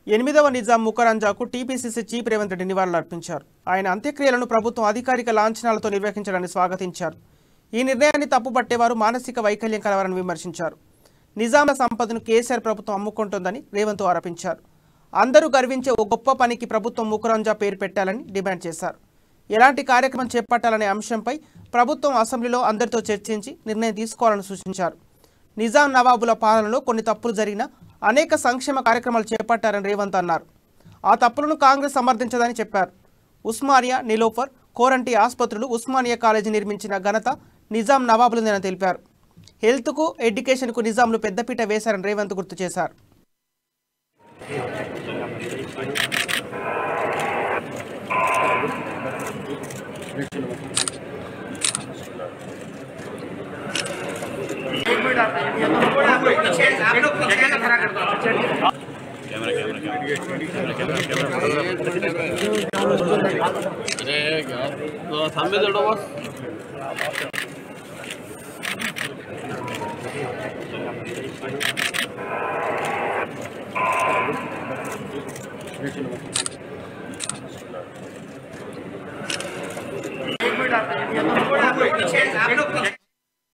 8వ Nizam ముకరంజాకు TPCC chief Revanth Reddy నివాళులర్పించారు. ఆయన అంత్యక్రియలను ప్రభుత్వం అధికారిక లాంఛనాలతో నిర్వహించడాన్ని స్వాగతించారు. ఈ నిర్ణయాన్ని తప్పుపట్టేవారు మానసిక వైకల్యం కలవారని విమర్శించారు. నిజాంల సంపదను కేసీఆర్ ప్రభుత్వం అమ్ముకుంటోందని రేవంత్ ఆరోపించారు. అందరూ గర్వించే ఓ గొప్ప పనికి ప్రభుత్వం ముకరంజా పేరు పెట్టాలని డిమాండ్ చేశారు. ఎలాంటి కార్యక్రమం చేపట్టాలనే అంశంపై ప్రభుత్వం అసెంబ్లీలో అందరితో చర్చించి నిర్ణయం తీసుకోవాలని సూచించారు. నిజాం నవాబుల పాలనలో కొన్ని తప్పులు జరిగినా అనేక సంక్షేమ కార్యక్రమాలు చేపట్టారని రేవంత్ అన్నారు. ఆ తప్పులను కాంగ్రెస్ సమర్థించదని చెప్పారు. ఉస్మానియా, నిలోఫర్, కోరంటి ఆసుపత్రులు, ఉస్మానియా కాలేజీ నిర్మించిన ఘనత నిజాం నవాబులదేనని తెలిపారు. హెల్త్కు, ఎడ్యుకేషన్కు నిజాంలు పెద్దపీట వేశారని రేవంత్ గుర్తు చేశారు. कैमरा